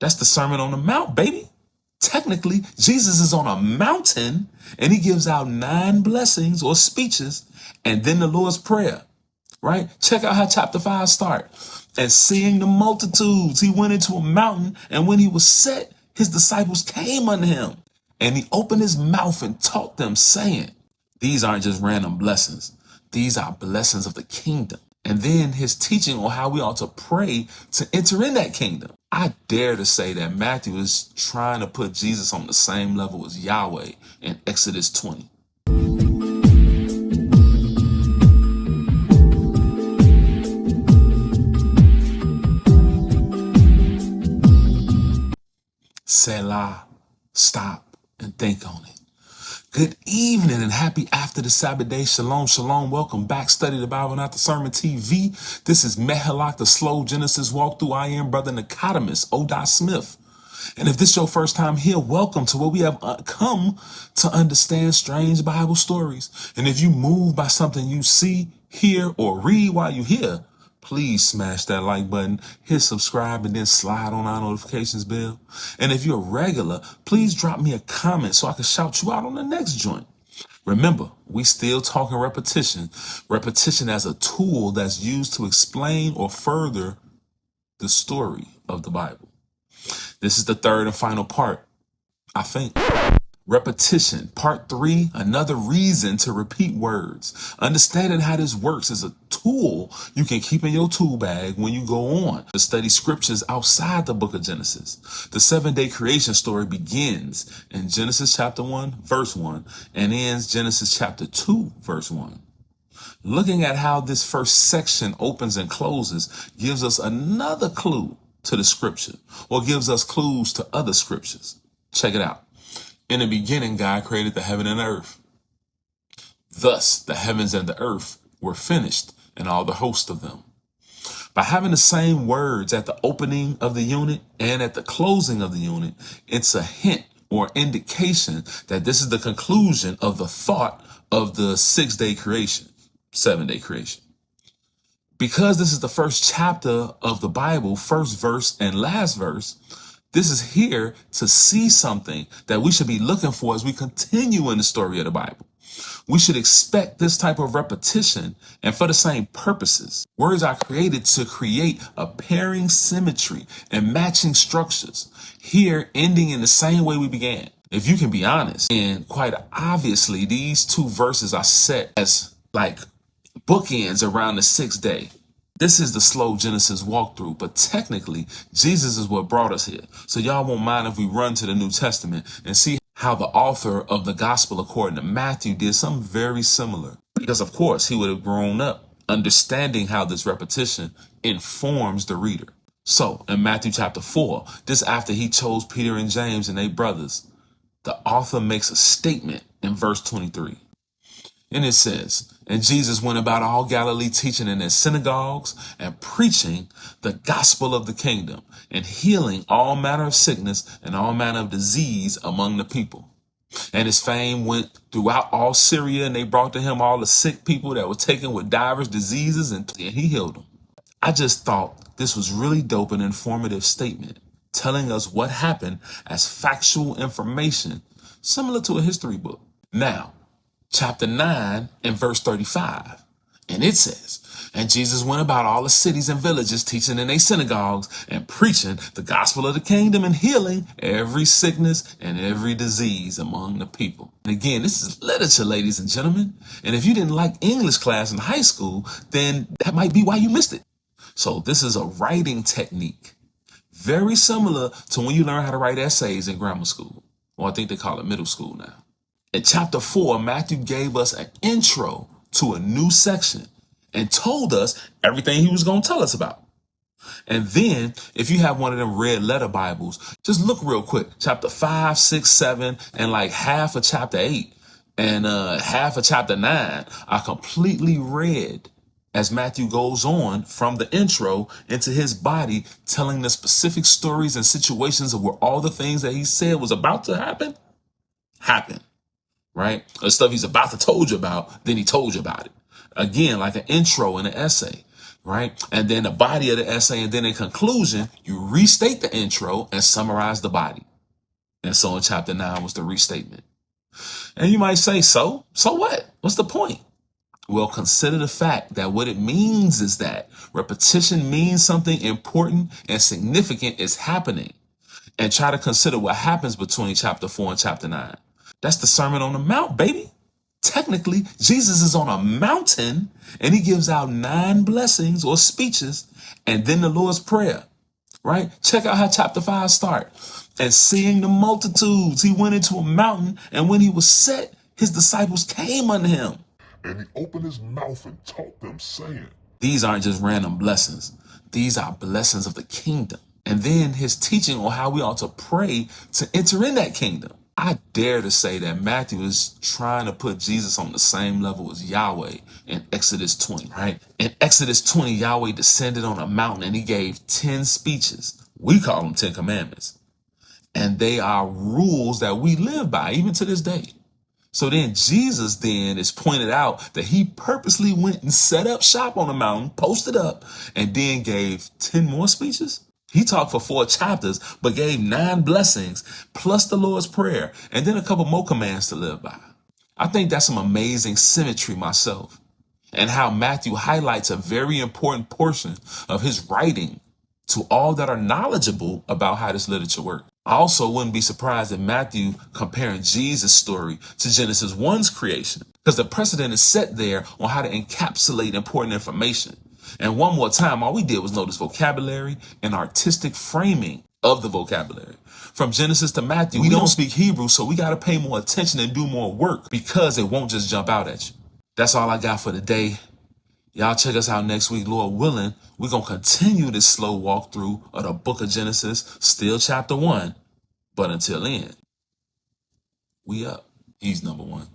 That's the Sermon on the Mount, baby. Technically, Jesus is on a mountain and he gives out 9 blessings or speeches and then the Lord's Prayer, right? Check out how chapter 5 starts. And seeing the multitudes, he went into a mountain, and when he was set, his disciples came unto him. And he opened his mouth and taught them, saying, these aren't just random blessings. These are blessings of the kingdom. And then his teaching on how we ought to pray to enter in that kingdom. I dare to say that Matthew is trying to put Jesus on the same level as Yahweh in Exodus 20. Selah, stop and think on it. Good evening and happy after the Sabbath day. Shalom, shalom. Welcome back. Study the Bible, not the Sermon TV. This is Mehalak, the slow Genesis walkthrough. I am Brother Nicodemus, O. Smith. And if this is your first time here, welcome to where we have come to understand strange Bible stories. And if you move by something you see, hear, or read while you hear, please smash that like button, hit subscribe, and then slide on our notifications bell. And if you're a regular, please drop me a comment so I can shout you out on the next joint. Remember, we still talking repetition. Repetition as a tool that's used to explain or further the story of the Bible. This is the third and final part, I think. Repetition, part 3, another reason to repeat words. Understanding how this works is a tool you can keep in your tool bag when you go on to study scriptures outside the book of Genesis. The 7-day creation story begins in Genesis chapter 1, verse 1, and ends Genesis chapter 2, verse 1. Looking at how this first section opens and closes gives us another clue to the scripture, or gives us clues to other scriptures. Check it out. In the beginning, God created the heaven and earth. Thus, the heavens and the earth were finished, and all the host of them. By having the same words at the opening of the unit and at the closing of the unit, it's a hint or indication that this is the conclusion of the thought of the 6-day creation, 7-day creation. Because this is the first chapter of the Bible, first verse and last verse, this is here to see something that we should be looking for as we continue in the story of the Bible. We should expect this type of repetition and for the same purposes. Words are created to create a pairing symmetry and matching structures, here ending in the same way we began. If you can be honest, and quite obviously these 2 verses are set as like bookends around the 6th day. This is the slow Genesis walkthrough, but technically, Jesus is what brought us here. So y'all won't mind if we run to the New Testament and see how the author of the gospel according to Matthew did something very similar. Because of course, he would have grown up understanding how this repetition informs the reader. So in Matthew chapter 4, this after he chose Peter and James and 8 brothers, the author makes a statement in verse 23. And it says, and Jesus went about all Galilee, teaching in their synagogues and preaching the gospel of the kingdom and healing all manner of sickness and all manner of disease among the people. And his fame went throughout all Syria, and they brought to him all the sick people that were taken with divers diseases, and he healed them. I just thought this was really dope and informative statement, telling us what happened as factual information, similar to a history book. Now, chapter 9 and verse 35. And it says, and Jesus went about all the cities and villages, teaching in their synagogues and preaching the gospel of the kingdom and healing every sickness and every disease among the people. And again, this is literature, ladies and gentlemen. And if you didn't like English class in high school, then that might be why you missed it. So this is a writing technique, very similar to when you learn how to write essays in grammar school, or I think they call it middle school now. In chapter 4, Matthew gave us an intro to a new section and told us everything he was going to tell us about. And then, if you have one of them red letter Bibles, just look real quick. Chapter 5, 6, 7, and like half of chapter 8 and half of chapter 9 are completely red as Matthew goes on from the intro into his body, telling the specific stories and situations of where all the things that he said was about to happen. Right? The stuff he's about to told you about, then he told you about it. Again, like an intro in an essay. right? And then the body of the essay, and then in conclusion, you restate the intro and summarize the body. And so in chapter 9 was the restatement. And you might say, so what? What's the point? Well, consider the fact that what it means is that repetition means something important and significant is happening. And try to consider what happens between chapter 4 and chapter 9. That's the Sermon on the Mount, baby. Technically, Jesus is on a mountain and he gives out 9 blessings or speeches and then the Lord's Prayer, right? Check out how chapter 5 starts. And seeing the multitudes, he went into a mountain, and when he was set, his disciples came unto him. And he opened his mouth and taught them, saying, These aren't just random blessings. These are blessings of the kingdom. And then his teaching on how we ought to pray to enter in that kingdom. I dare to say that Matthew is trying to put Jesus on the same level as Yahweh in Exodus 20, right? In Exodus 20, Yahweh descended on a mountain and he gave 10 speeches. We call them 10 commandments. And they are rules that we live by even to this day. So then Jesus then is pointed out that he purposely went and set up shop on the mountain, posted up, and then gave 10 more speeches. He talked for 4 chapters, but gave 9 blessings, plus the Lord's Prayer, and then a couple more commands to live by. I think that's some amazing symmetry myself, and how Matthew highlights a very important portion of his writing to all that are knowledgeable about how this literature works. I also wouldn't be surprised if Matthew comparing Jesus' story to Genesis 1's creation, because the precedent is set there on how to encapsulate important information. And one more time, all we did was notice vocabulary and artistic framing of the vocabulary. From Genesis to Matthew, we don't speak Hebrew, so we got to pay more attention and do more work because it won't just jump out at you. That's all I got for today. Y'all check us out next week, Lord willing. We're going to continue this slow walkthrough of the book of Genesis, still chapter 1. But until then, we up. He's number 1.